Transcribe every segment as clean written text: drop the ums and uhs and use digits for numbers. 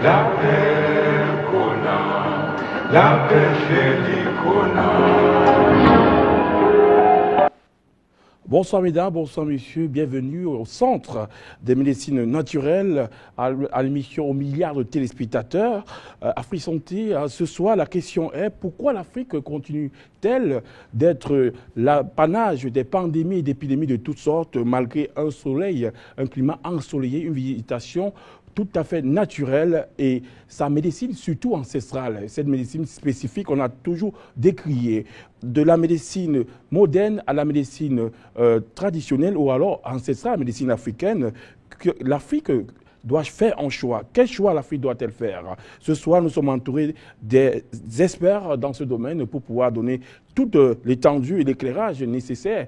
La paix qu'on a, la paix chérie qu'on a. Bonsoir mesdames, bonsoir messieurs, bienvenue au centre des médecines naturelles, à l'émission aux milliards de téléspectateurs. Afrique Santé, ce soir la question est pourquoi l'Afrique continue-t-elle d'être l'apanage des pandémies et d'épidémies de toutes sortes malgré un soleil, un climat ensoleillé, une végétation tout à fait naturelle et sa médecine surtout ancestrale. Cette médecine spécifique, on a toujours décrié de la médecine moderne à la médecine traditionnelle ou alors ancestrale, la médecine africaine, que l'Afrique doit faire un choix. Quel choix l'Afrique doit-elle faire? Ce soir, nous sommes entourés des experts dans ce domaine pour pouvoir donner toute l'étendue et l'éclairage nécessaire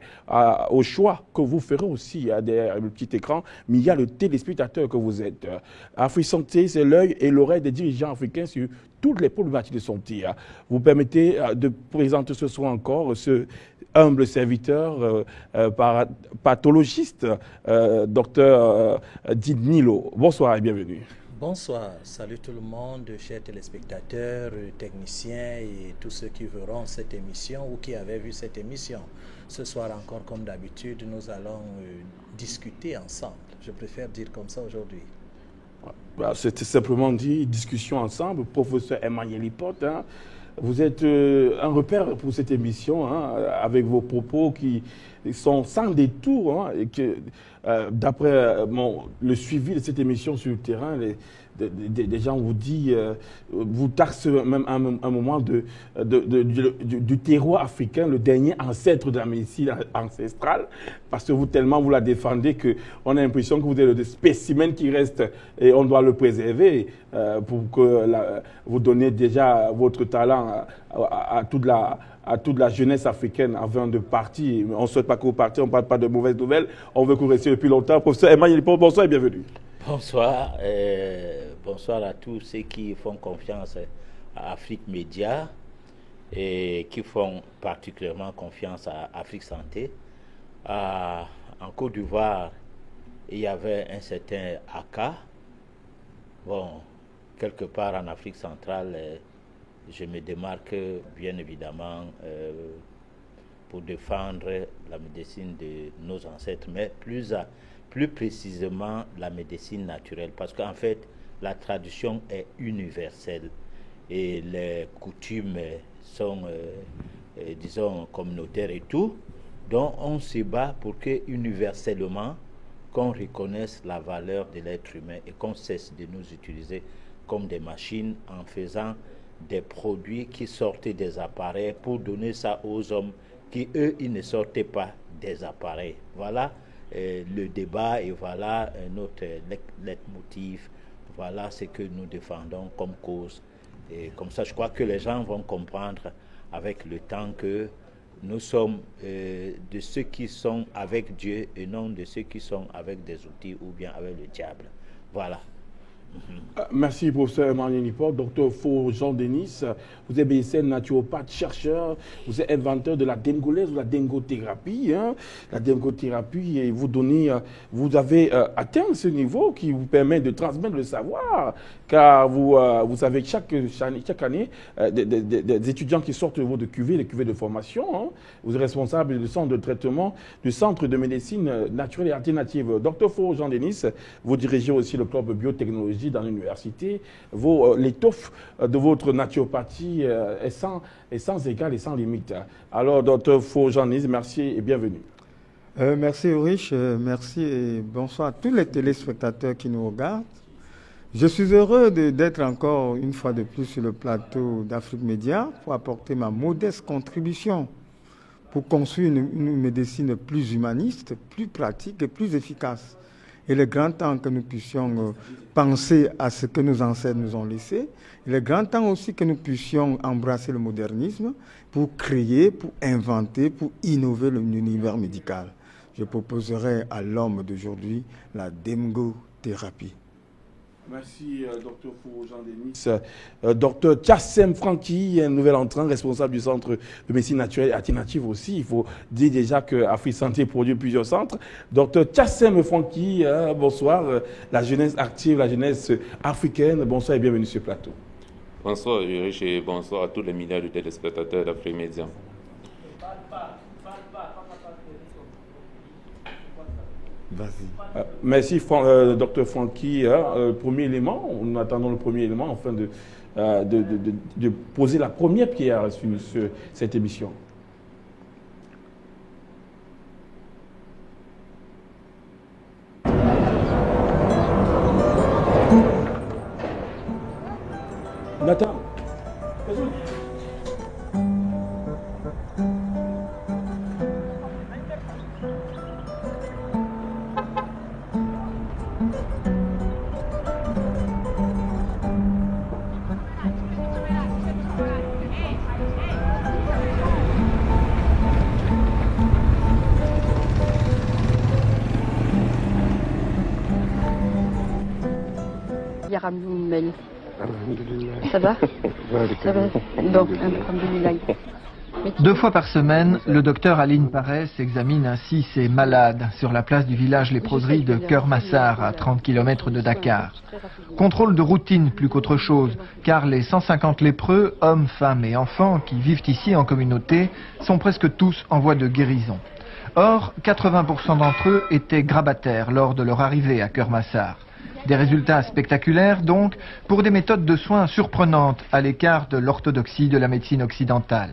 au choix que vous ferez aussi derrière le petit écran. Mais il y a le téléspectateur que vous êtes. Afrique Santé, c'est l'œil et l'oreille des dirigeants africains sur toutes les problématiques de santé. Vous permettez de présenter ce soir encore ce humble serviteur, pathologiste, docteur Didnilo. Bonsoir et bienvenue. Bonsoir, salut tout le monde, chers téléspectateurs, techniciens et tous ceux qui verront cette émission ou qui avaient vu cette émission. Ce soir encore, comme d'habitude, nous allons discuter ensemble. Je préfère dire comme ça aujourd'hui. C'était simplement dit, discussion ensemble, professeur Emmanuel Lipote. Vous êtes un repère pour cette émission, avec vos propos qui sont sans détour, et que d'après le suivi de cette émission sur le terrain, des gens vous disent, vous taxent même à un moment du terroir africain, le dernier ancêtre de la médecine ancestrale, parce que tellement vous la défendez qu'on a l'impression que vous êtes le spécimen qui reste et on doit le préserver pour que vous donniez déjà votre talent à toute la jeunesse africaine avant de partir. On ne souhaite pas que vous partiez, on ne parle pas de mauvaises nouvelles, on veut que vous restiez depuis longtemps. Professeur Emmanuel Lipote, bonsoir et bienvenue. Bonsoir, bonsoir à tous ceux qui font confiance à Afrique Média et qui font particulièrement confiance à Afrique Santé. En Côte d'Ivoire, il y avait un certain Aka. Bon, quelque part en Afrique centrale, je me démarque bien évidemment pour défendre la médecine de nos ancêtres, mais plus précisément la médecine naturelle, parce qu'en fait, la tradition est universelle et les coutumes sont, disons, communautaires et tout. Donc, on se bat pour que, universellement, qu'on reconnaisse la valeur de l'être humain et qu'on cesse de nous utiliser comme des machines en faisant des produits qui sortaient des appareils pour donner ça aux hommes qui, eux, ils ne sortaient pas des appareils. Voilà le débat et voilà notre leitmotiv. Voilà ce que nous défendons comme cause. Et comme ça, je crois que les gens vont comprendre avec le temps que nous sommes de ceux qui sont avec Dieu et non de ceux qui sont avec des outils ou bien avec le diable. Voilà. Merci, professeur Emmanuel Lipote. Docteur Faux Jean-Denis, vous êtes médecin naturopathe, chercheur, vous êtes inventeur de la dengolaise ou la dengothérapie. La dengothérapie, et vous avez atteint ce niveau qui vous permet de transmettre le savoir, car vous avez chaque année des étudiants qui sortent de QV, les QV de formation. Vous êtes responsable du centre de traitement du centre de médecine naturelle et alternative. Docteur Faux Jean-Denis, vous dirigez aussi le club biotechnologie dans l'université. L'étoffe de votre naturopathie est sans égal et sans limite. Alors, docteur Faux Jean-Denis, merci et bienvenue. Merci Ulrich, merci et bonsoir à tous les téléspectateurs qui nous regardent. Je suis heureux d'être encore une fois de plus sur le plateau d'Afrique Média pour apporter ma modeste contribution pour construire une médecine plus humaniste, plus pratique et plus efficace. Il est grand temps que nous puissions penser à ce que nos ancêtres nous ont laissé. Il est grand temps aussi que nous puissions embrasser le modernisme pour créer, pour inventer, pour innover l'univers médical. Je proposerai à l'homme d'aujourd'hui la dengothérapie. Merci, Dr Fou-Jean-Denis. Dr Tchassem Franki, un nouvel entrant, responsable du centre de médecine naturelle et alternative aussi. Il faut dire déjà que Afrique Santé produit plusieurs centres. Dr Tchassem Franki, bonsoir. La jeunesse active, la jeunesse africaine, bonsoir et bienvenue sur ce plateau. Bonsoir Ulrich et bonsoir à tous les milliards de téléspectateurs d'Afrique Média. Merci Dr Franki. Premier élément, nous attendons le premier élément afin de poser la première pierre sur cette émission. Nathan. Ça va? Ça va? Bon, alhamdoulilah. 2 fois par semaine, le docteur Aline Parès examine ainsi ses malades sur la place du village Léproserie de Keur-Massar, à 30 km de Dakar. Contrôle de routine plus qu'autre chose, car les 150 lépreux, hommes, femmes et enfants qui vivent ici en communauté, sont presque tous en voie de guérison. Or, 80% d'entre eux étaient grabataires lors de leur arrivée à Keur-Massar. Des résultats spectaculaires donc, pour des méthodes de soins surprenantes à l'écart de l'orthodoxie de la médecine occidentale.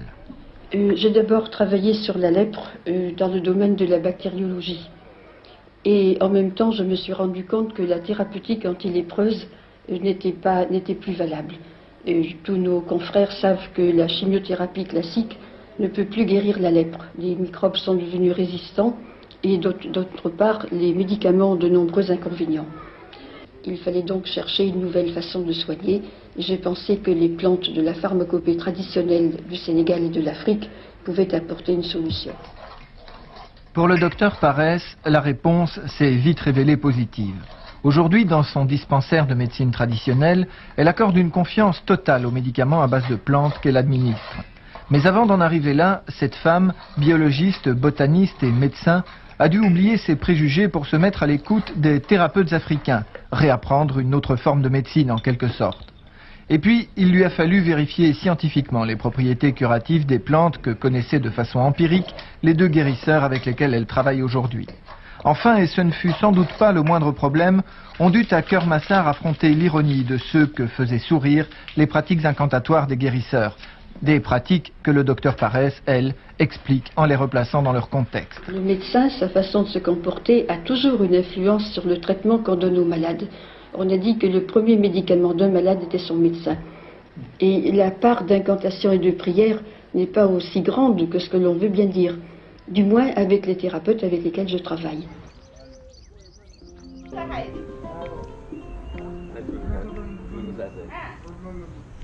J'ai d'abord travaillé sur la lèpre dans le domaine de la bactériologie. Et en même temps, je me suis rendu compte que la thérapeutique antilépreuse n'était plus valable. Tous nos confrères savent que la chimiothérapie classique ne peut plus guérir la lèpre. Les microbes sont devenus résistants et d'autre part, les médicaments ont de nombreux inconvénients. Il fallait donc chercher une nouvelle façon de soigner. J'ai pensé que les plantes de la pharmacopée traditionnelle du Sénégal et de l'Afrique pouvaient apporter une solution. Pour le docteur Parès, la réponse s'est vite révélée positive. Aujourd'hui, dans son dispensaire de médecine traditionnelle, elle accorde une confiance totale aux médicaments à base de plantes qu'elle administre. Mais avant d'en arriver là, cette femme, biologiste, botaniste et médecin, a dû oublier ses préjugés pour se mettre à l'écoute des thérapeutes africains, réapprendre une autre forme de médecine en quelque sorte. Et puis, il lui a fallu vérifier scientifiquement les propriétés curatives des plantes que connaissaient de façon empirique les 2 guérisseurs avec lesquels elle travaille aujourd'hui. Enfin, et ce ne fut sans doute pas le moindre problème, on dut à Keur-Massar affronter l'ironie de ceux que faisaient sourire les pratiques incantatoires des guérisseurs. Des pratiques que le docteur Parès, elle, explique en les replaçant dans leur contexte. Le médecin, sa façon de se comporter, a toujours une influence sur le traitement qu'on donne aux malades. On a dit que le premier médicament d'un malade était son médecin. Et la part d'incantation et de prière n'est pas aussi grande que ce que l'on veut bien dire. Du moins avec les thérapeutes avec lesquels je travaille.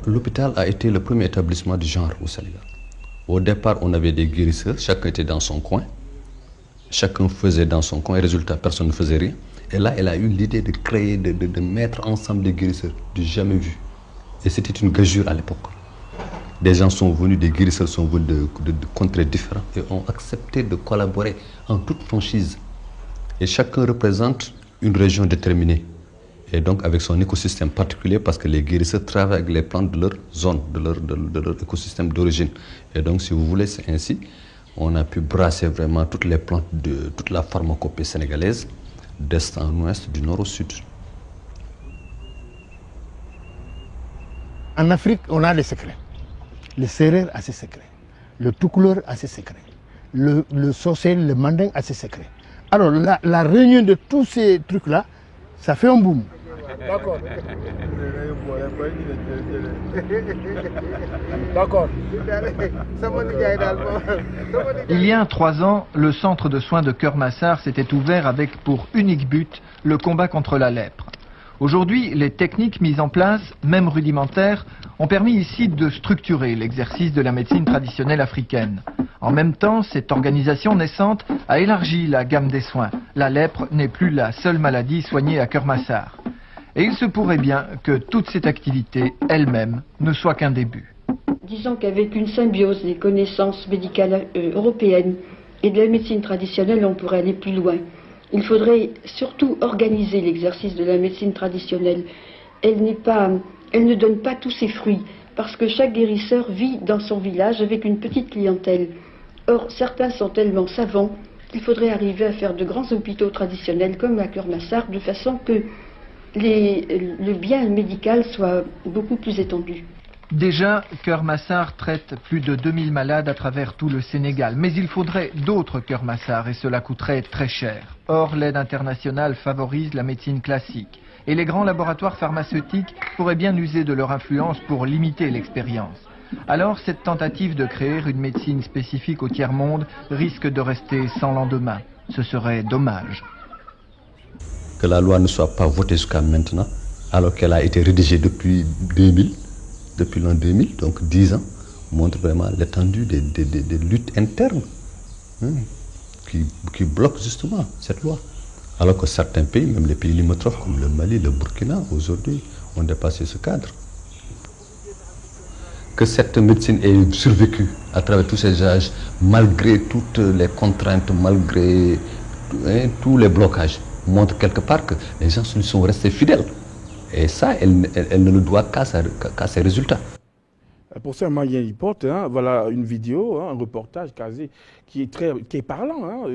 L'hôpital a été le premier établissement du genre au Sénégal. Au départ, on avait des guérisseurs, chacun était dans son coin. Chacun faisait dans son coin, et résultat, personne ne faisait rien. Et là, elle a eu l'idée de créer, de mettre ensemble des guérisseurs du jamais vu. Et c'était une gageure à l'époque. Des gens sont venus, des guérisseurs sont venus de contrées différentes et ont accepté de collaborer en toute franchise. Et chacun représente une région déterminée. Et donc avec son écosystème particulier, parce que les guérisseurs travaillent avec les plantes de leur zone, de leur écosystème d'origine. Et donc si vous voulez, c'est ainsi, on a pu brasser vraiment toutes les plantes de toute la pharmacopée sénégalaise, d'est en ouest, du nord au sud. En Afrique, on a les secrets. Le Sérère a ses secrets. Le Toucouleur a ses secrets. Le Socé, le Manding a ses secrets. Alors la réunion de tous ces trucs-là, ça fait un boom. D'accord. D'accord. Il y a 3 ans, le centre de soins de Keur-Massar s'était ouvert avec pour unique but le combat contre la lèpre. Aujourd'hui, les techniques mises en place, même rudimentaires, ont permis ici de structurer l'exercice de la médecine traditionnelle africaine. En même temps, cette organisation naissante a élargi la gamme des soins. La lèpre n'est plus la seule maladie soignée à Keur-Massar. Et il se pourrait bien que toute cette activité elle-même ne soit qu'un début. Disons qu'avec une symbiose des connaissances médicales européennes et de la médecine traditionnelle, on pourrait aller plus loin. Il faudrait surtout organiser l'exercice de la médecine traditionnelle. Elle ne donne pas tous ses fruits, parce que chaque guérisseur vit dans son village avec une petite clientèle. Or, certains sont tellement savants qu'il faudrait arriver à faire de grands hôpitaux traditionnels comme à Keur-Massar, de façon que le bien médical soit beaucoup plus étendu. Déjà, Keur-Massar traite plus de 2000 malades à travers tout le Sénégal. Mais il faudrait d'autres Keur-Massar et cela coûterait très cher. Or, l'aide internationale favorise la médecine classique. Et les grands laboratoires pharmaceutiques pourraient bien user de leur influence pour limiter l'expérience. Alors, cette tentative de créer une médecine spécifique au tiers-monde risque de rester sans lendemain. Ce serait dommage. Que la loi ne soit pas votée jusqu'à maintenant, alors qu'elle a été rédigée depuis 2000, depuis l'an 2000, donc 10 ans, montre vraiment l'étendue des luttes internes qui bloquent justement cette loi. Alors que certains pays, même les pays limitrophes comme le Mali, le Burkina, aujourd'hui, ont dépassé ce cadre. Que cette médecine ait survécu à travers tous ces âges, malgré toutes les contraintes, malgré tous les blocages, montre quelque part que les gens sont restés fidèles. Et ça, elle ne le doit qu'à ses résultats. Pour ça, Maïen Hipote, voilà une vidéo, un reportage quasi qui est parlant.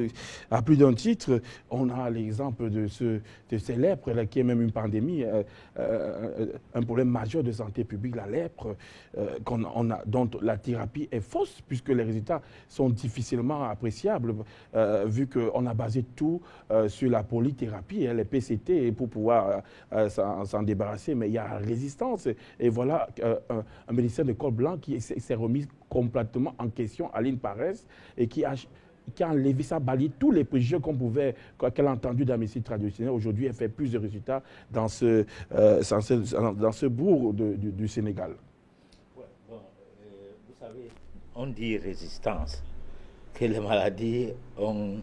À plus d'un titre, on a l'exemple de ces lèpres, qui est même une pandémie, un problème majeur de santé publique, la lèpre, dont la thérapie est fausse, puisque les résultats sont difficilement appréciables, vu qu'on a basé tout sur la polythérapie, les PCT, pour pouvoir s'en débarrasser, mais il y a résistance. Et voilà un médecin de col blanc qui s'est remis complètement en question, Aline Paresse, et qui a enlevé ça, balayé tous les préjugés qu'elle a entendus dans la médecine traditionnelle. Aujourd'hui, elle fait plus de résultats dans ce bourg du Sénégal. Ouais, bon, vous savez, on dit résistance, que les maladies ont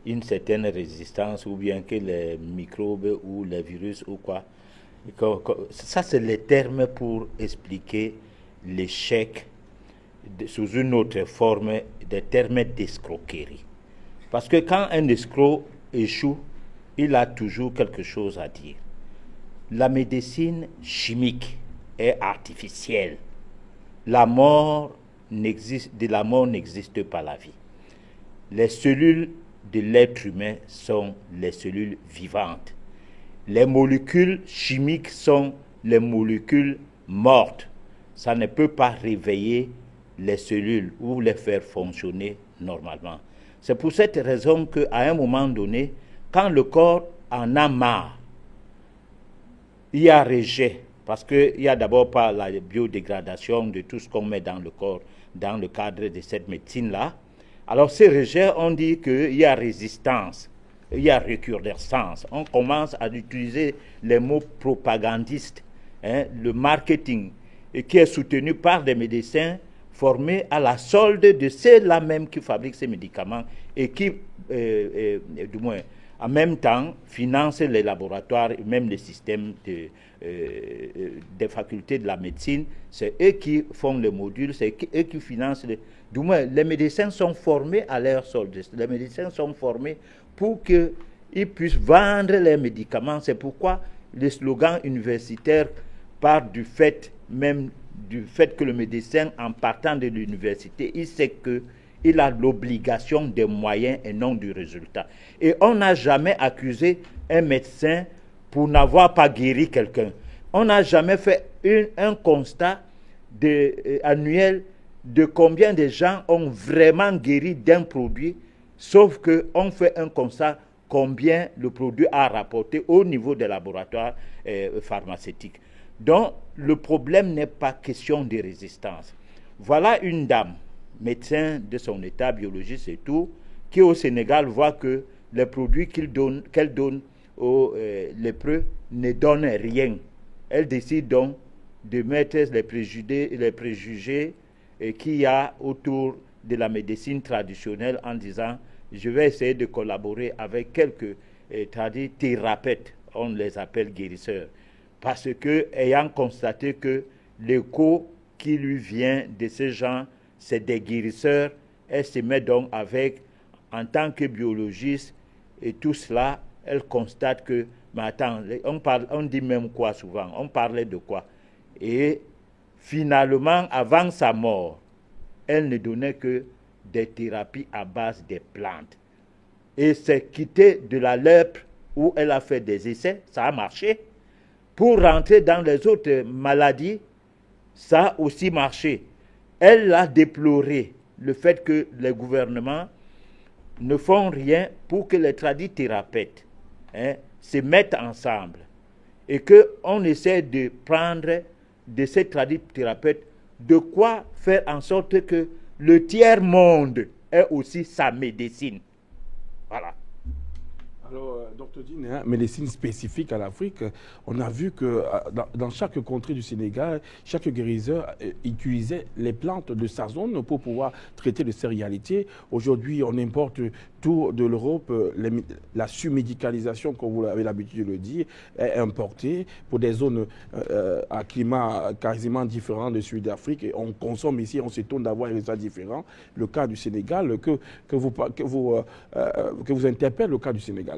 une certaine résistance, ou bien que les microbes ou les virus ou quoi. Ça, c'est les termes pour expliquer l'échec sous une autre forme, des termes d'escroquerie. Parce que quand un escroc échoue, il a toujours quelque chose à dire. La médecine chimique est artificielle. De la mort n'existe pas la vie. Les cellules de l'être humain sont les cellules vivantes. Les molécules chimiques sont les molécules mortes. Ça ne peut pas réveiller les cellules ou les faire fonctionner normalement. C'est pour cette raison qu'à un moment donné, quand le corps en a marre, il y a rejet, parce qu'il n'y a d'abord pas la biodégradation de tout ce qu'on met dans le corps dans le cadre de cette médecine-là. Alors ces rejets, on dit qu'il y a résistance, il y a recrudescence. On commence à utiliser les mots propagandistes, le marketing, et qui est soutenu par des médecins formés à la solde de ceux-là même qui fabriquent ces médicaments et qui, du moins, en même temps, financent les laboratoires et même les systèmes des facultés de la médecine. C'est eux qui font les modules, c'est eux qui financent. Du moins, les médecins sont formés à leur solde. Les médecins sont formés pour qu'ils puissent vendre les médicaments. C'est pourquoi le slogan universitaire part du fait que le médecin, en partant de l'université, il sait qu'il a l'obligation des moyens et non du résultat. Et on n'a jamais accusé un médecin pour n'avoir pas guéri quelqu'un. On n'a jamais fait un constat annuel de combien de gens ont vraiment guéri d'un produit, sauf qu'on fait un constat combien le produit a rapporté au niveau des laboratoires pharmaceutiques. Donc, le problème n'est pas question de résistance. Voilà une dame, médecin de son état, biologiste et tout, qui au Sénégal voit que les produits qu'elle donne aux lépreux ne donnent rien. Elle décide donc de mettre les préjugés qu'il y a autour de la médecine traditionnelle en disant « je vais essayer de collaborer avec quelques thérapeutes ». on les appelle guérisseurs. Parce que, ayant constaté que l'écho qui lui vient de ces gens, c'est des guérisseurs, elle se met donc avec, en tant que biologiste, et tout cela, elle constate que, mais attends, on dit même quoi souvent, on parlait de quoi? Et finalement, avant sa mort, elle ne donnait que des thérapies à base des plantes. Et c'est quitter de la lèpre où elle a fait des essais, ça a marché. Pour rentrer dans les autres maladies, ça a aussi marché. Elle a déploré le fait que les gouvernements ne font rien pour que les tradithérapeutes se mettent ensemble et qu'on essaie de prendre de ces tradithérapeutes de quoi faire en sorte que le tiers-monde ait aussi sa médecine. Voilà. Alors, Dr Dine, médecine spécifique à l'Afrique, on a vu que dans chaque contrée du Sénégal, chaque guérisseur utilisait les plantes de sa zone pour pouvoir traiter de ces réalités. Aujourd'hui, on importe tout de l'Europe. La surmédicalisation, comme vous avez l'habitude de le dire, est importée pour des zones à climat quasiment différent de celui d'Afrique. Et on consomme ici, on s'étonne d'avoir des résultats différents. Le cas du Sénégal, que vous interpelle le cas du Sénégal.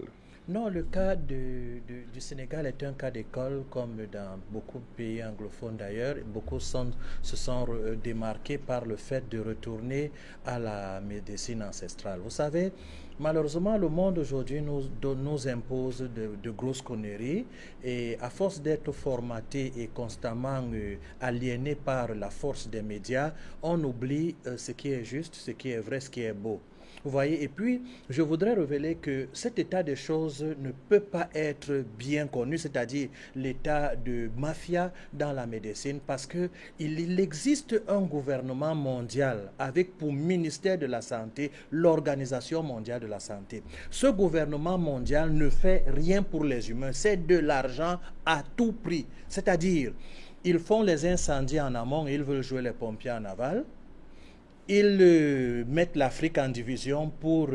Non, le cas du Sénégal est un cas d'école, comme dans beaucoup de pays anglophones d'ailleurs. Beaucoup se sont démarqués par le fait de retourner à la médecine ancestrale. Vous savez, malheureusement, le monde aujourd'hui nous impose de grosses conneries, et à force d'être formaté et constamment aliéné par la force des médias, on oublie ce qui est juste, ce qui est vrai, ce qui est beau. Vous voyez, et puis je voudrais révéler que cet état de choses ne peut pas être bien connu, c'est-à-dire l'état de mafia dans la médecine, parce qu'il existe un gouvernement mondial avec pour ministère de la Santé l'Organisation mondiale de la santé. Ce gouvernement mondial ne fait rien pour les humains, c'est de l'argent à tout prix, c'est-à-dire ils font les incendies en amont et ils veulent jouer les pompiers en aval. Ils mettent l'Afrique en division pour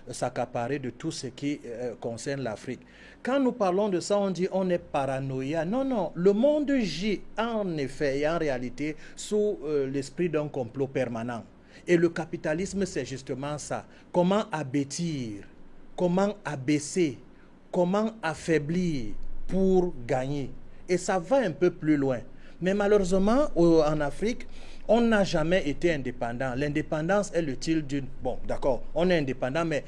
s'accaparer de tout ce qui concerne l'Afrique. Quand nous parlons de ça, on dit on est paranoïa. Non, non, le monde gît en effet et en réalité sous l'esprit d'un complot permanent. Et le capitalisme, c'est justement ça. Comment abêtir, comment abaisser, comment affaiblir pour gagner. Et ça va un peu plus loin. Mais malheureusement, en Afrique, on n'a jamais été indépendant. L'indépendance est le titre d'une... Bon, d'accord, on est indépendant, mais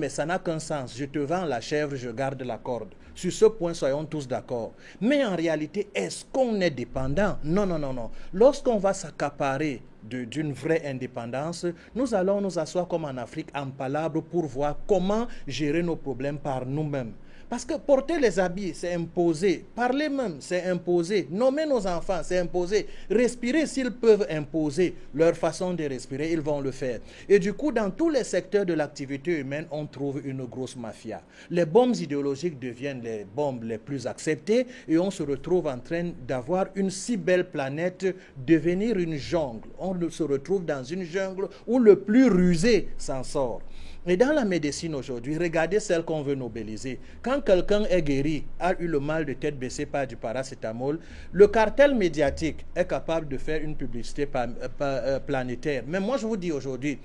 ça n'a qu'un sens. Je te vends la chèvre, je garde la corde. Sur ce point, soyons tous d'accord. Mais en réalité, est-ce qu'on est dépendant? Non, non, non, non. Lorsqu'on va s'accaparer d'une vraie indépendance, nous allons nous asseoir comme en Afrique en palabre pour voir comment gérer nos problèmes par nous-mêmes. Parce que porter les habits, c'est imposé. Parler même, c'est imposé. Nommer nos enfants, c'est imposé. Respirer, s'ils peuvent imposer leur façon de respirer, ils vont le faire. Et du coup, dans tous les secteurs de l'activité humaine, on trouve une grosse mafia. Les bombes idéologiques deviennent les bombes les plus acceptées et on se retrouve en train d'avoir une si belle planète devenir une jungle. On se retrouve dans une jungle où le plus rusé s'en sort. Et dans la médecine aujourd'hui, regardez celle qu'on veut nobeliser. Quand quelqu'un est guéri, a eu le mal de tête baissé par du paracétamol, le cartel médiatique est capable de faire une publicité planétaire. Mais moi, je vous dis aujourd'hui,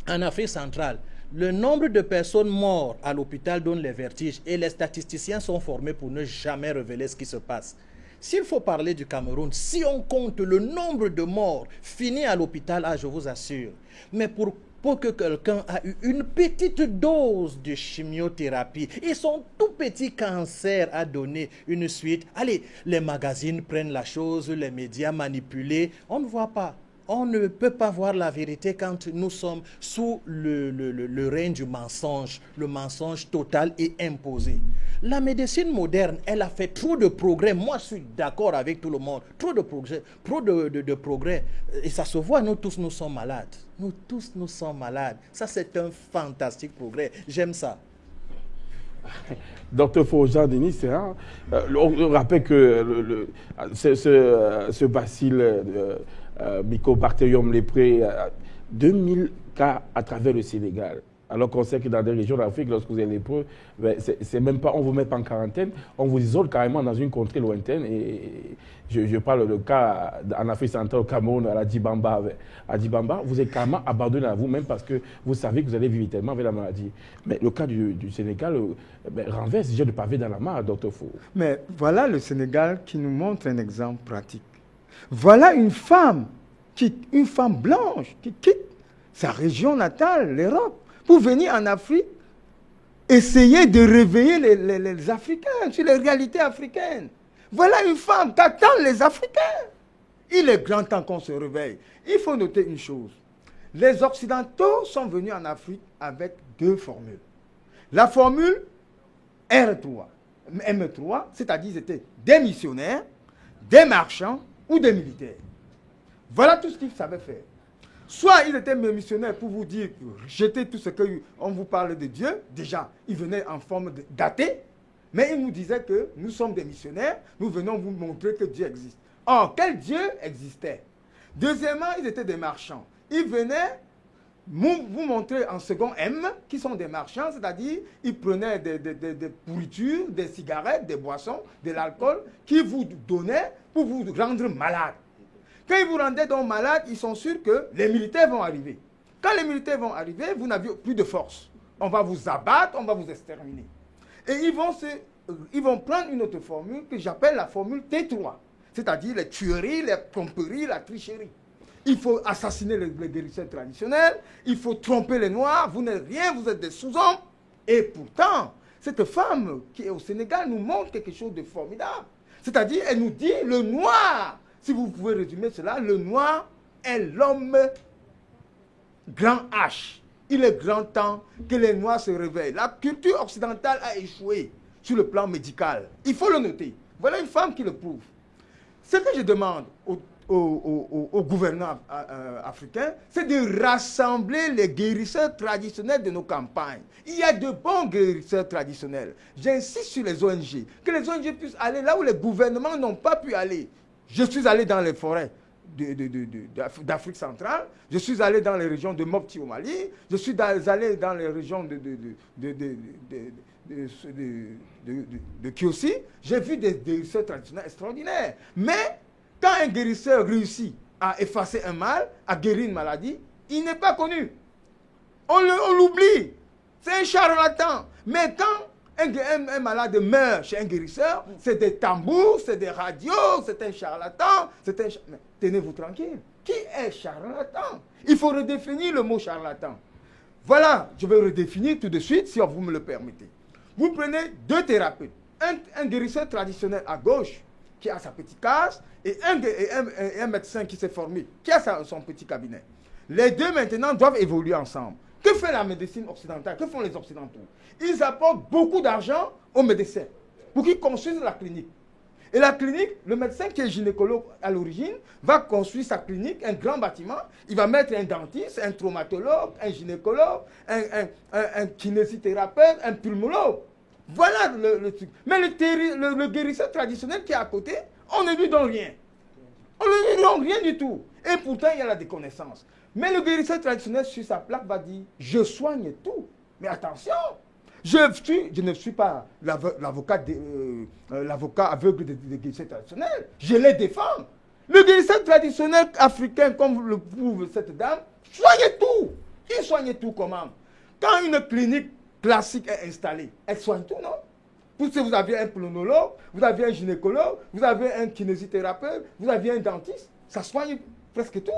en Afrique centrale, le nombre de personnes mortes à l'hôpital donne les vertiges et les statisticiens sont formés pour ne jamais révéler ce qui se passe. S'il faut parler du Cameroun, si on compte le nombre de morts finis à l'hôpital, je vous assure, mais pour que quelqu'un ait eu une petite dose de chimiothérapie et son tout petit cancer a donné une suite, allez, les magazines prennent la chose, les médias manipulés, on ne voit pas. On ne peut pas voir la vérité quand nous sommes sous le règne du mensonge, le mensonge total et imposé. La médecine moderne, elle a fait trop de progrès. Moi, je suis d'accord avec tout le monde. Trop de progrès. Et ça se voit, nous tous, nous sommes malades. Nous tous, nous sommes malades. Ça, c'est un fantastique progrès. J'aime ça. Docteur Fauja Denis, on rappelle que ce bacille Mycobacterium lépré, 2000 cas à travers le Sénégal. Alors qu'on sait que dans des régions d'Afrique, lorsque vous êtes lépreux, ben, c'est même pas, on ne vous met pas en quarantaine, on vous isole carrément dans une contrée lointaine. Et je parle de cas en Afrique centrale, au Cameroun, à la Dibamba. À Dibamba, vous êtes carrément abandonné à vous-même parce que vous savez que vous allez vivre tellement avec la maladie. Mais le cas du Sénégal ben, renverse déjà de pavé dans la mare, docteur Fou. Mais voilà le Sénégal qui nous montre un exemple pratique. Voilà une femme blanche qui quitte sa région natale, l'Europe, pour venir en Afrique, essayer de réveiller les Africains sur les réalités africaines. Voilà une femme qu'attendent les Africains. Il est grand temps qu'on se réveille. Il faut noter une chose. Les Occidentaux sont venus en Afrique avec deux formules. La formule R3, M3, c'est-à-dire qu'ils étaient des missionnaires, des marchands ou des militaires. Voilà tout ce qu'ils savaient faire. Soit ils étaient missionnaires pour vous dire, jeter tout ce qu'on vous parle de Dieu. Déjà, ils venaient en forme d'athées, mais ils nous disaient que nous sommes des missionnaires, nous venons vous montrer que Dieu existe. Or, quel Dieu existait? Deuxièmement, ils étaient des marchands. Ils venaient vous montrer en second M, qui sont des marchands, c'est-à-dire ils prenaient des pourritures, des cigarettes, des boissons, de l'alcool, qui vous donnaient pour vous rendre malade. Quand ils vous rendaient donc malade, ils sont sûrs que les militaires vont arriver. Quand les militaires vont arriver, vous n'avez plus de force. On va vous abattre, on va vous exterminer. Et ils vont prendre une autre formule que j'appelle la formule T3. C'est-à-dire les tueries, les tromperies, la tricherie. Il faut assassiner les guérisseurs traditionnels, il faut tromper les Noirs, vous n'êtes rien, vous êtes des sous-hommes. Et pourtant, cette femme qui est au Sénégal nous montre quelque chose de formidable. C'est-à-dire, elle nous dit, le Noir, si vous pouvez résumer cela, le Noir est l'homme grand H. Il est grand temps que les Noirs se réveillent. La culture occidentale a échoué sur le plan médical. Il faut le noter. Voilà une femme qui le prouve. Ce que je demande aux gouvernants africains, c'est de rassembler les guérisseurs traditionnels de nos campagnes. Il y a de bons guérisseurs traditionnels. J'insiste sur les ONG, que les ONG puissent aller là où les gouvernements n'ont pas pu aller. Je suis allé dans les forêts d'Afrique centrale, je suis allé dans les régions de Mopti au Mali, je suis allé dans les régions de Kiosi, j'ai vu des guérisseurs traditionnels extraordinaires. Mais quand un guérisseur réussit à effacer un mal, à guérir une maladie, il n'est pas connu. On l'oublie. C'est un charlatan. Mais quand un malade meurt chez un guérisseur, c'est des tambours, c'est des radios, c'est un charlatan. Mais tenez-vous tranquille. Qui est charlatan? Il faut redéfinir le mot charlatan. Voilà, je vais redéfinir tout de suite si vous me le permettez. Vous prenez deux thérapeutes. Un guérisseur traditionnel à gauche, qui a sa petite case, et un médecin qui s'est formé, qui a son petit cabinet. Les deux maintenant doivent évoluer ensemble. Que fait la médecine occidentale? Que font les Occidentaux? Ils apportent beaucoup d'argent aux médecins pour qu'ils construisent la clinique. Et la clinique, le médecin qui est gynécologue à l'origine, va construire sa clinique, un grand bâtiment. Il va mettre un dentiste, un traumatologue, un gynécologue, un kinésithérapeute, un pulmonologue. Voilà le truc. Mais le guérisseur traditionnel qui est à côté, on ne lui donne rien. On ne lui donne rien du tout. Et pourtant, il y a la déconnaissance. Mais le guérisseur traditionnel sur sa plaque va dire « Je soigne tout ». Mais attention, je ne suis pas l'avocat aveugle des guérisseurs traditionnels. Je les défends. Le guérisseur traditionnel africain, comme le prouve cette dame, soigne tout. Il soigne tout comment? Quand une clinique classique est installée, elle soigne tout, non? Parce que vous avez un pulmonologue, vous avez un gynécologue, vous avez un kinésithérapeute, vous avez un dentiste, ça soigne presque tout.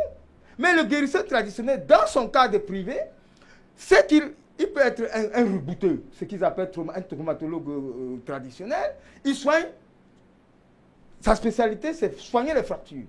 Mais le guérisseur traditionnel, dans son cadre privé, c'est qu'il peut être un rebouteux, ce qu'ils appellent un traumatologue traditionnel. Il soigne, sa spécialité, c'est soigner les fractures.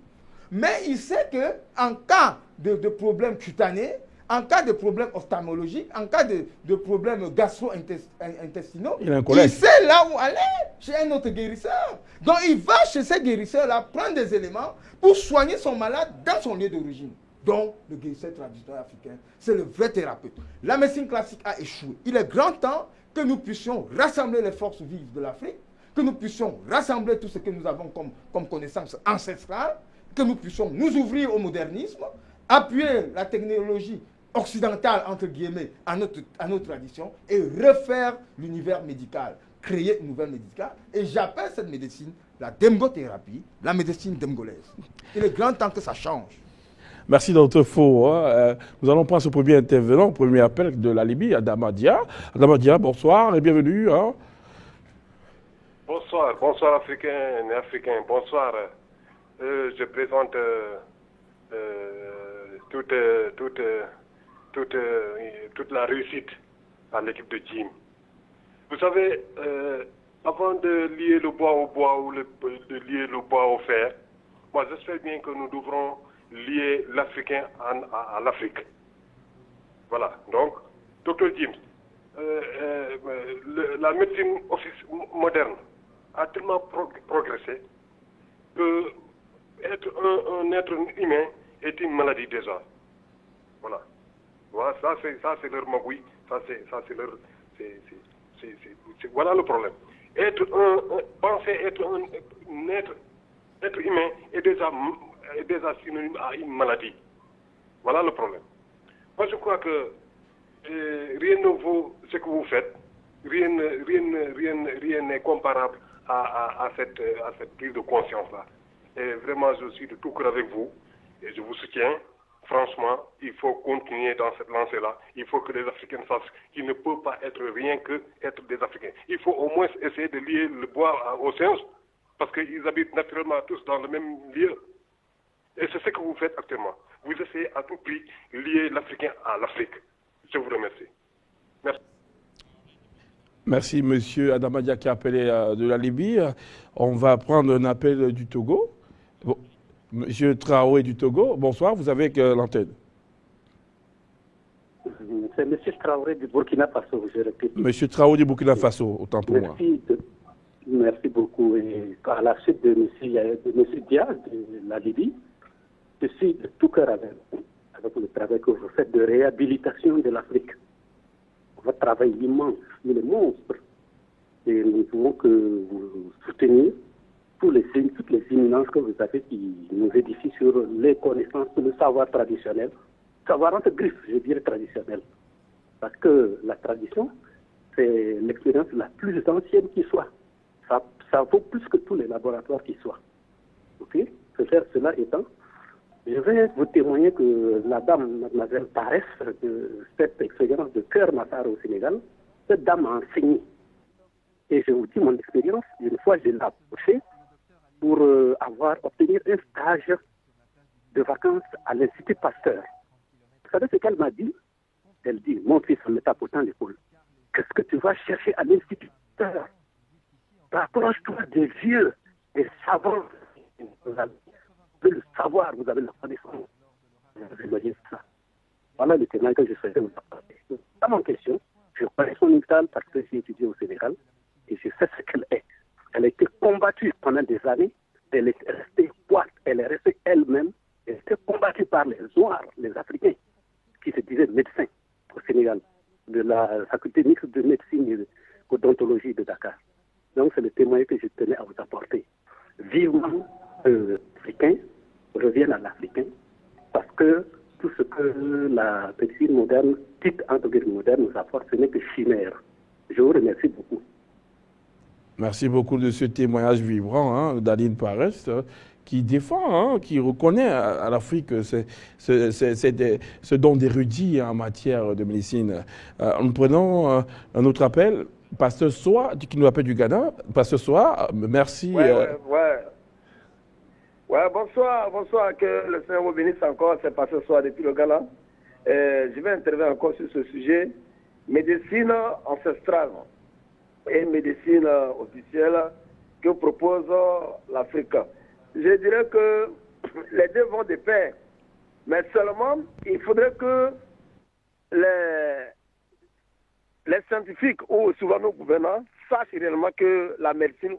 Mais il sait qu'en cas de problèmes cutanés, en cas de problèmes ophtalmologiques, en cas de problèmes gastro-intestinaux, il sait là où aller, chez un autre guérisseur. Donc il va chez ces guérisseurs-là prendre des éléments pour soigner son malade dans son lieu d'origine. Donc le guérisseur traditionnel africain, c'est le vrai thérapeute. La médecine classique a échoué. Il est grand temps que nous puissions rassembler les forces vives de l'Afrique, que nous puissions rassembler tout ce que nous avons comme connaissance ancestrale, que nous puissions nous ouvrir au modernisme, appuyer la technologie occidentale, entre guillemets, à notre tradition et refaire l'univers médical, créer une nouvelle médicale. Et j'appelle cette médecine la demgothérapie, la médecine demgolaise. Il est grand temps que ça change. Merci Dr Fo. Nous allons prendre ce premier intervenant, premier appel de la Libye, Adama Dia. Adama Dia, bonsoir et bienvenue. Hein. Bonsoir Africains et Africains, bonsoir. Je présente toute la réussite à l'équipe de Jim. Vous savez, avant de lier le bois au bois ou de lier le bois au fer, moi j'espère bien que nous devrons lier l'Africain à l'Afrique. Voilà, donc, Dr Jim, la médecine moderne a tellement progressé que être un être humain est une maladie déjà. Voilà. Voilà, ça c'est leur magouille, voilà le problème. Penser être un être humain est déjà synonyme à une maladie. Voilà le problème. Moi je crois que rien ne vaut ce que vous faites, rien n'est comparable à cette prise de conscience-là. Et vraiment, je suis de tout cœur avec vous et je vous soutiens. Franchement, il faut continuer dans cette lancée-là. Il faut que les Africains sachent qu'ils ne peuvent pas être rien que être des Africains. Il faut au moins essayer de lier le bois aux singes parce qu'ils habitent naturellement tous dans le même lieu. Et c'est ce que vous faites actuellement. Vous essayez à tout prix de lier l'Africain à l'Afrique. Je vous remercie. Merci. Merci, monsieur Adamadia qui a appelé de la Libye. On va prendre un appel du Togo. Bon, monsieur Traoré du Togo, bonsoir, vous avez l'antenne. C'est monsieur Traoré du Burkina Faso, je répète. Monsieur Traoré du Burkina Faso, autant pour moi. Merci beaucoup. Et à la suite de monsieur Diaz de la Libye, je suis de tout cœur avec le travail que vous faites de réhabilitation de l'Afrique. Votre travail immense, il est monstre. Et nous pouvons que vous soutenir toutes les éminences que vous avez qui nous édifient sur les connaissances, sur le savoir traditionnel. Savoir entre griffes, je dirais traditionnel. Parce que la tradition, c'est l'expérience la plus ancienne qui soit. Ça vaut plus que tous les laboratoires qui soient. Ok? Cela étant, je vais vous témoigner que la dame, mademoiselle Paresse, de cette expérience de Cœur Massar au Sénégal, cette dame a enseigné. Et je vous dis mon expérience, une fois je l'ai approchée pour obtenir un stage de vacances à l'Institut Pasteur. Vous savez ce qu'elle m'a dit? Elle dit, mon fils, on me tape autant l'épaule. Qu'est-ce que tu vas chercher à l'Institut Pasteur? Rapproche-toi des vieux, des savants. Vous avez le savoir, vous avez la connaissance. Vous imaginez ça. Voilà le témoin que je souhaitais vous apporter. Pas mon question. Je connais son hôpital parce que j'ai étudié au Sénégal et je sais ce qu'elle est. Elle a été combattue pendant des années. Elle est restée forte. Elle est restée elle-même. Elle a été combattue par les Noirs, les Africains, qui se disaient médecins au Sénégal, de la faculté mixte de médecine et d'odontologie de Dakar. Donc c'est le témoignage que je tenais à vous apporter. Vivement l'Africain revienne à l'Africain parce que tout ce que la médecine moderne, dite entre guillemets moderne, nous apporte, ce n'est que chimère. Je vous remercie beaucoup. Merci beaucoup de ce témoignage vibrant d'Aline Paresse qui défend, qui reconnaît à l'Afrique ce don d'érudit en matière de médecine. Nous prenons un autre appel. Pasteur Soa, qui nous appelle du Ghana. Pasteur Soa, merci. Ouais, bonsoir, que le Seigneur vous bénisse encore, c'est Pasteur Soa depuis le Ghana. Je vais intervenir encore sur ce sujet. Médecine ancestrale et médecine officielle que propose l'Afrique. Je dirais que les deux vont de pair, mais seulement il faudrait que les scientifiques ou souvent nos gouvernants sachent réellement que la médecine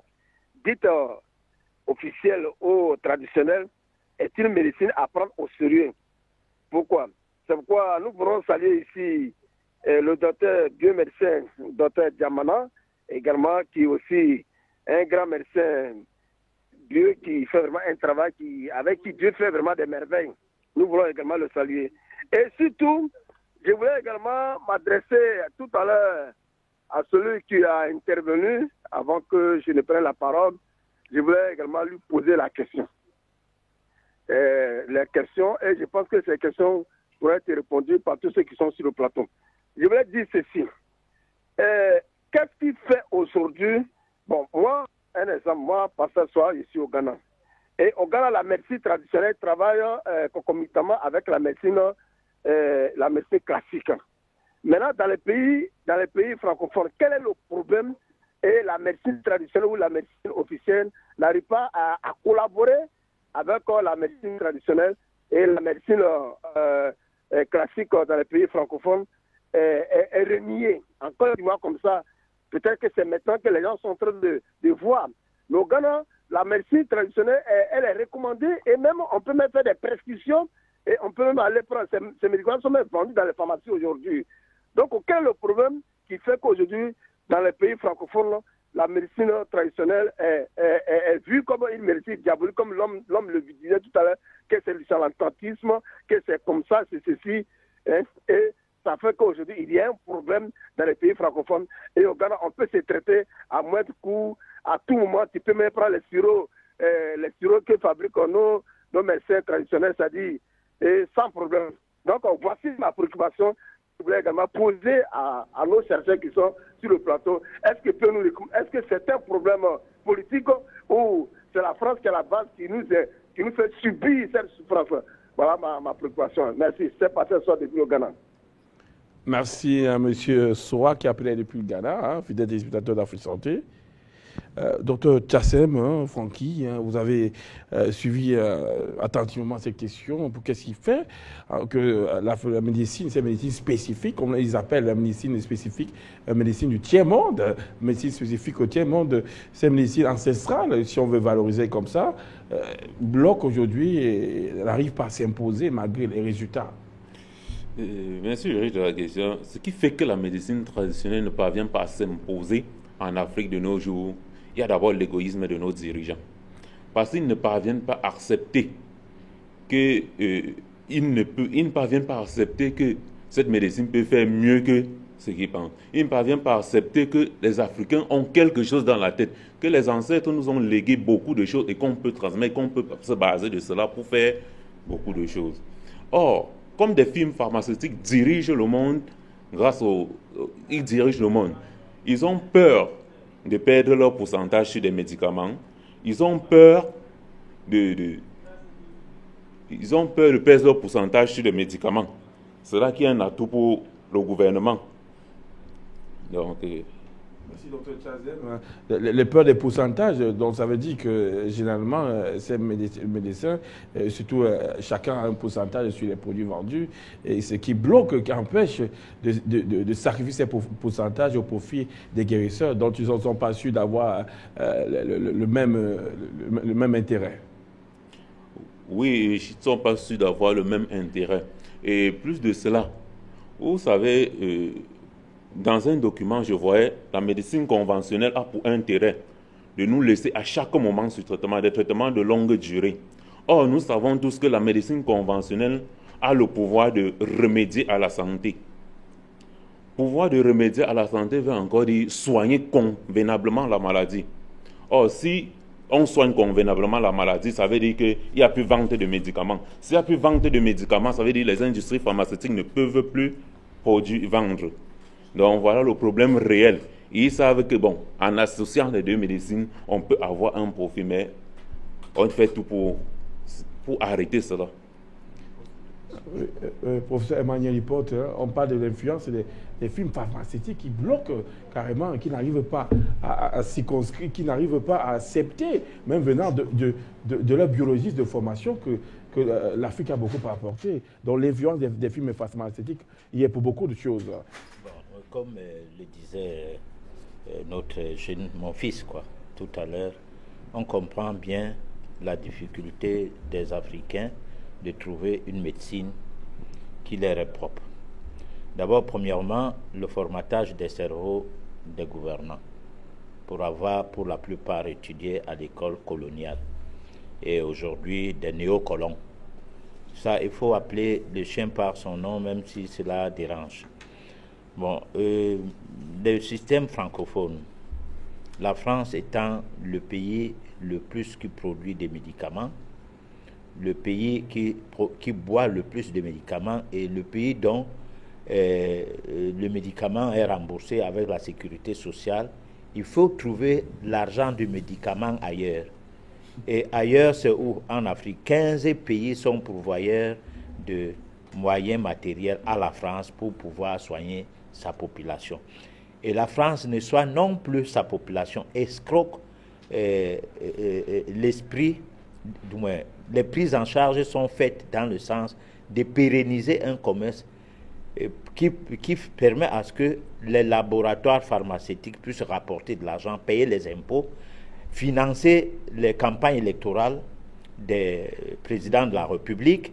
dite officielle ou traditionnelle est une médecine à prendre au sérieux. Pourquoi? C'est pourquoi nous voulons saluer ici le docteur biomédecin, docteur Diamana, également qui est aussi un grand médecin Dieu qui fait vraiment un travail avec qui Dieu fait vraiment des merveilles. Nous voulons également le saluer. Et surtout, Je voulais également m'adresser tout à l'heure à celui qui a intervenu avant que je ne prenne la parole. Je voulais également lui poser la question. Les questions, et je pense que ces questions pourraient être répondues par tous ceux qui sont sur le plateau. Je voulais dire ceci. Qu'est-ce qui fait aujourd'hui, bon, moi, un exemple, moi, Pasteur Soir, je suis au Ghana. Et au Ghana, la médecine traditionnelle travaille concomitamment avec la médecine classique. Maintenant, dans les pays francophones, quel est le problème? Et la médecine traditionnelle ou la médecine officielle n'arrive pas à collaborer avec la médecine traditionnelle et la médecine classique dans les pays francophones est reniée. Encore une fois comme ça, peut-être que c'est maintenant que les gens sont en train de voir. Mais au Ghana, la médecine traditionnelle, elle est recommandée et même on peut même faire des prescriptions et on peut même aller prendre. Ces médicaments sont même vendus dans les pharmacies aujourd'hui. Donc, quel est le problème qui fait qu'aujourd'hui, dans les pays francophones, la médecine traditionnelle est vue comme une médecine diabolique, comme l'homme le disait tout à l'heure, que c'est le charlatanisme, que c'est comme ça, c'est ceci. Hein, et ça fait qu'aujourd'hui, il y a un problème dans les pays francophones. Et au Ghana, on peut se traiter à moindre coût. À tout moment, tu peux même prendre les sirops que fabriquent nos médecins traditionnels, c'est-à-dire sans problème. Donc, voici ma préoccupation. Je voulais également poser à nos chercheurs qui sont sur le plateau. Est-ce que c'est un problème politique ou c'est la France qui est la base qui nous fait subir cette souffrance? Voilà ma préoccupation. Merci. C'est passé ce soir depuis le Ghana. Merci à M. Soa qui a appelé depuis le Ghana, fidèle téléspectateur d'Afrique Santé. Docteur Tchassem, Francky, vous avez suivi attentivement cette question. Qu'est-ce qui fait que la médecine, c'est une médecine spécifique, comme ils appellent la médecine spécifique, la médecine du tiers-monde, médecine spécifique au tiers-monde, c'est une médecine ancestrale, si on veut valoriser comme ça, bloque aujourd'hui et n'arrive pas à s'imposer malgré les résultats. Bien sûr, Eric, de la question. Ce qui fait que la médecine traditionnelle ne parvient pas à s'imposer en Afrique de nos jours, il y a d'abord l'égoïsme de nos dirigeants. Parce qu'ils ne parviennent pas à accepter que ils ne parviennent pas à accepter que cette médecine peut faire mieux que ce qu'ils pensent. Ils ne parviennent pas à accepter que les Africains ont quelque chose dans la tête, que les ancêtres nous ont légué beaucoup de choses et qu'on peut transmettre, qu'on peut se baser de cela pour faire beaucoup de choses. Or, comme des firmes pharmaceutiques dirigent le monde ils dirigent le monde. Ils ont peur de perdre leur pourcentage sur des médicaments. Ils ont peur de perdre leur pourcentage sur des médicaments. C'est là qu'il y a un atout pour le gouvernement. Donc, merci, Dr Tchassem. Les peurs des pourcentages, donc ça veut dire que généralement, ces médecins, surtout chacun a un pourcentage sur les produits vendus, et ce qui bloque, qui empêche de sacrifier ces pourcentages au profit des guérisseurs, dont ils ne sont pas sûrs d'avoir le même intérêt. Oui, ils ne sont pas sûrs d'avoir le même intérêt. Et plus de cela, vous savez, dans un document, je voyais la médecine conventionnelle a pour intérêt de nous laisser à chaque moment ce traitement, des traitements de longue durée. Or, nous savons tous que la médecine conventionnelle a le pouvoir de remédier à la santé. Pouvoir de remédier à la santé veut encore dire soigner convenablement la maladie. Or, si on soigne convenablement la maladie, ça veut dire qu'il n'y a plus vente de médicaments. S'il n'y a plus vente de médicaments, ça veut dire que les industries pharmaceutiques ne peuvent plus vendre. Donc voilà le problème réel. Ils savent que, bon, en associant les deux médecines, on peut avoir un profit, mais on fait tout pour arrêter cela. Professeur Emmanuel Hippote, on parle de l'influence des films pharmaceutiques qui bloquent carrément, qui n'arrivent pas à circonscrire, qui n'arrivent pas à accepter, même venant de leurs biologistes de formation, que l'Afrique a beaucoup à apporter. Donc l'influence des films pharmaceutiques, il y a pour beaucoup de choses. Bon, comme le disait mon fils tout à l'heure, on comprend bien la difficulté des Africains de trouver une médecine qui leur est propre. D'abord, premièrement, le formatage des cerveaux des gouvernants pour avoir, pour la plupart, étudié à l'école coloniale et aujourd'hui des néocolons. Ça, il faut appeler le chien par son nom, même si cela dérange. Bon, le système francophone, la France étant le pays le plus qui produit des médicaments, le pays qui boit le plus de médicaments et le pays dont le médicament est remboursé avec la sécurité sociale, il faut trouver l'argent du médicament ailleurs. Et ailleurs, c'est où? En Afrique. 15 pays sont pourvoyeurs de moyens matériels à la France pour pouvoir soigner sa population. Et la France ne soit non plus sa population, escroque l'esprit, du moins, les prises en charge sont faites dans le sens de pérenniser un commerce qui permet à ce que les laboratoires pharmaceutiques puissent rapporter de l'argent, payer les impôts, financer les campagnes électorales des présidents de la République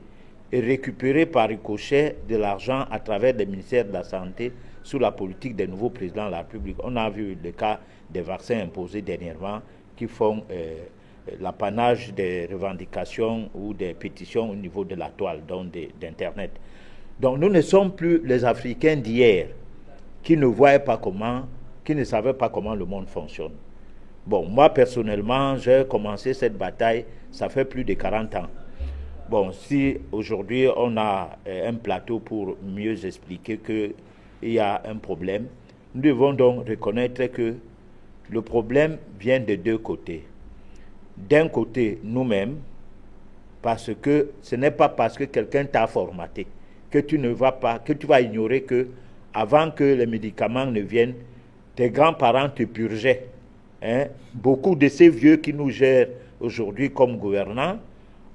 et récupérer par ricochet de l'argent à travers le ministère de la Santé sous la politique des nouveaux présidents de la République. On a vu le cas des vaccins imposés dernièrement qui font l'apanage des revendications ou des pétitions au niveau de la toile, donc d'Internet. Donc nous ne sommes plus les Africains d'hier qui ne voyaient pas comment, qui ne savaient pas comment le monde fonctionne. Bon, moi personnellement, j'ai commencé cette bataille, ça fait plus de 40 ans. Bon, si aujourd'hui on a un plateau pour mieux expliquer qu'il y a un problème, nous devons donc reconnaître que le problème vient de deux côtés. D'un côté, nous-mêmes, parce que ce n'est pas parce que quelqu'un t'a formaté que tu ne vas pas, que tu vas ignorer que avant que les médicaments ne viennent, tes grands-parents te purgeaient. Hein? Beaucoup de ces vieux qui nous gèrent aujourd'hui comme gouvernants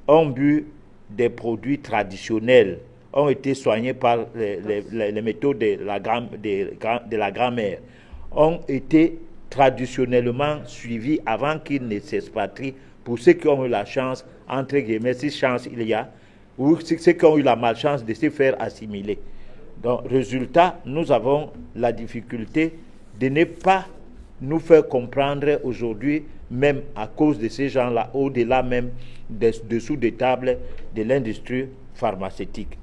ont bu des produits traditionnels, ont été soignés par les méthodes de la grand-mère, ont été traditionnellement suivis avant qu'ils ne s'expatrient, pour ceux qui ont eu la chance, entre guillemets, si chance il y a, ou ceux qui ont eu la malchance de se faire assimiler. Donc, résultat, nous avons la difficulté de ne pas nous faire comprendre aujourd'hui, même à cause de ces gens-là, au-delà même dessous des tables de l'industrie pharmaceutique.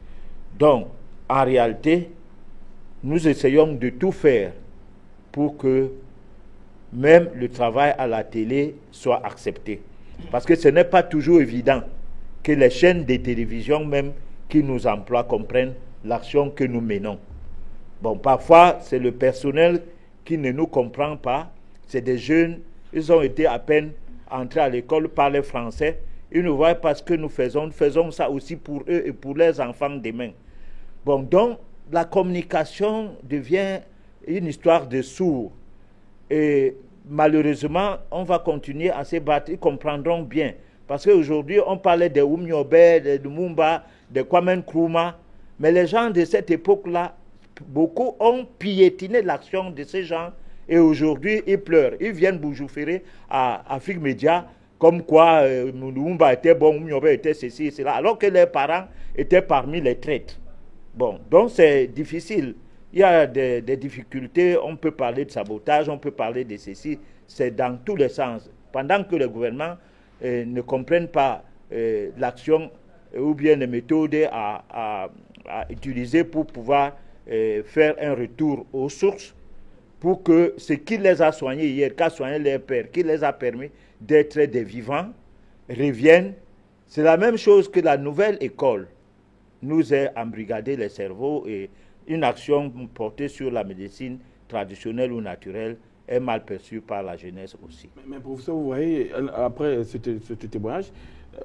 Donc, en réalité, nous essayons de tout faire pour que même le travail à la télé soit accepté. Parce que ce n'est pas toujours évident que les chaînes de télévision même qui nous emploient comprennent l'action que nous menons. Bon, parfois, c'est le personnel qui ne nous comprend pas. C'est des jeunes, ils ont été à peine entrés à l'école, parlent français. Ils ne voient pas ce que nous faisons ça aussi pour eux et pour leurs enfants demain. Bon, donc, la communication devient une histoire de sourds. Et malheureusement, on va continuer à se battre, ils comprendront bien. Parce qu'aujourd'hui, on parlait de Oumiobe, de Lumumba, de Kwame Nkrumah, mais les gens de cette époque-là, beaucoup ont piétiné l'action de ces gens, et aujourd'hui, ils pleurent. Ils viennent bourgeouférer à Afrique Média, comme quoi Lumumba était bon, Oumiobe était ceci et cela, alors que leurs parents étaient parmi les traîtres. Bon, donc c'est difficile. Il y a des difficultés, on peut parler de sabotage, on peut parler de ceci, c'est dans tous les sens. Pendant que le gouvernement ne comprennent pas l'action ou bien les méthodes à utiliser pour pouvoir faire un retour aux sources, pour que ce qui les a soignés hier, qu'a soigné leur père, qui les a permis d'être des vivants, reviennent. C'est la même chose que la nouvelle école nous a embrigadé les cerveaux, et une action portée sur la médecine traditionnelle ou naturelle est mal perçue par la jeunesse aussi. Mais professeur, vous voyez, après ce témoignage,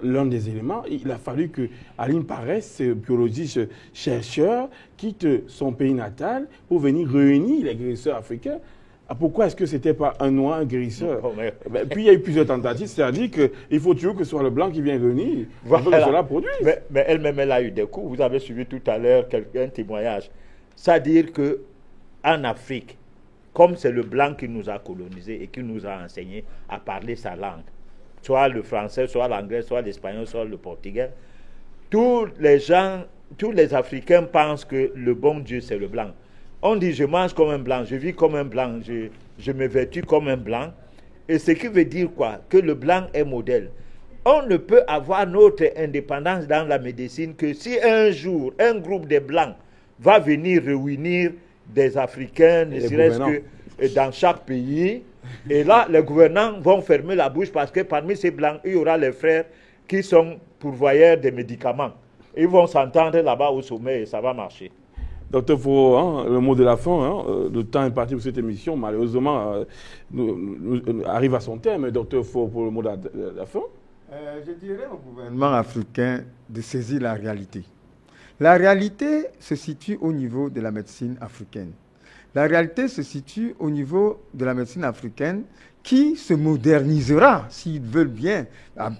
l'un des éléments, il a fallu que Aline Paresse, biologiste chercheur, quitte son pays natal pour venir réunir les guérisseurs africains. Pourquoi est-ce que ce n'était pas un noir, un guérisseur? Puis il y a eu plusieurs tentatives, c'est-à-dire qu'il faut toujours que ce soit le blanc qui vient réunir, voilà. Que cela produise. Mais elle-même, elle a eu des coups. Vous avez suivi tout à l'heure un témoignage. C'est-à-dire qu'en Afrique, comme c'est le blanc qui nous a colonisés et qui nous a enseigné à parler sa langue, soit le français, soit l'anglais, soit l'espagnol, soit le portugais, tous les Africains pensent que le bon Dieu, c'est le blanc. On dit, je mange comme un blanc, je vis comme un blanc, je me vêtus comme un blanc. Et ce qui veut dire quoi? Que le blanc est modèle. on ne peut avoir notre indépendance dans la médecine que si un jour, un groupe de Blancs va venir réunir des Africains, ne serait-ce que dans chaque pays. Et là, les gouvernants vont fermer la bouche parce que parmi ces Blancs, il y aura les frères qui sont pourvoyeurs des médicaments. Ils vont s'entendre là-bas au sommet et ça va marcher. Docteur Fo, hein, le mot de la fin, le temps est parti pour cette émission, malheureusement, arrive à son terme. Docteur Fo, pour le mot de la fin. Je dirais au gouvernement africain de saisir la réalité. La réalité se situe au niveau de la médecine africaine. La réalité se situe au niveau de la médecine africaine qui se modernisera, s'ils veulent bien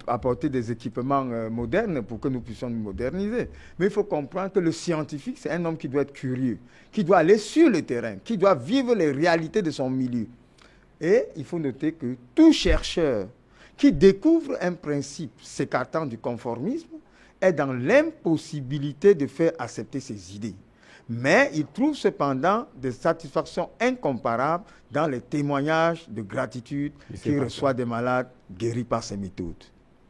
apporter des équipements modernes pour que nous puissions nous moderniser. Mais il faut comprendre que le scientifique, c'est un homme qui doit être curieux, qui doit aller sur le terrain, qui doit vivre les réalités de son milieu. Et il faut noter que tout chercheur qui découvre un principe s'écartant du conformisme est dans l'impossibilité de faire accepter ses idées. Mais il trouve cependant des satisfactions incomparables dans les témoignages de gratitude qu'il reçoit des malades guéris par ses méthodes.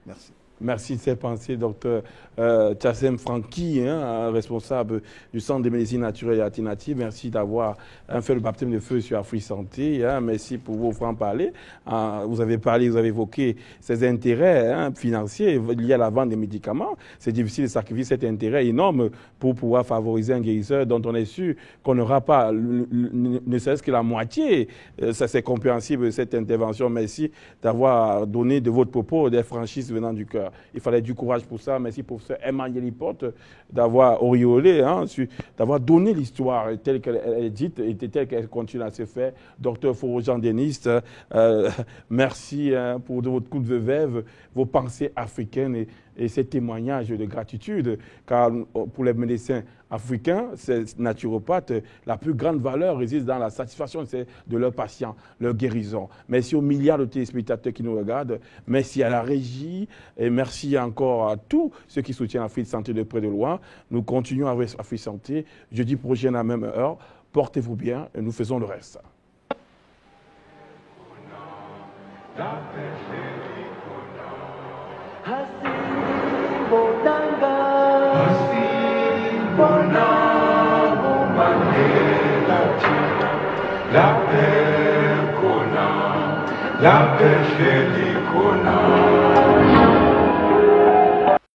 Merci. Merci de ces pensées, docteur Tchassem Franki, responsable du Centre de médecine naturelle et alternative. Merci d'avoir fait le baptême de feu sur Afrique Santé. Merci pour vos francs-parler. Vous avez parlé, vous avez évoqué ces intérêts financiers liés à la vente des médicaments. C'est difficile de sacrifier cet intérêt énorme pour pouvoir favoriser un guérisseur dont on est sûr qu'on n'aura pas ne serait-ce que la moitié. Ça, c'est compréhensible, cette intervention. Merci d'avoir donné de votre propos des franchises venant du cœur. Il fallait du courage pour ça. Merci, professeur Emmanuel Lipote, d'avoir auréolé, d'avoir donné l'histoire telle qu'elle est dite et telle qu'elle continue à se faire. Docteur Foro-Jean-Denis, merci pour votre coup de veuve, vos pensées africaines et ces témoignages de gratitude, car pour les médecins africains, ces naturopathes, la plus grande valeur réside dans la satisfaction de leurs patients, leur guérison. Merci aux milliards de téléspectateurs qui nous regardent, merci à la régie et merci encore à tous ceux qui soutiennent Afrique Santé de près de loin. Nous continuons avec Afrique Santé, jeudi prochain à la même heure. Portez-vous bien et nous faisons le reste. La paix, la paix,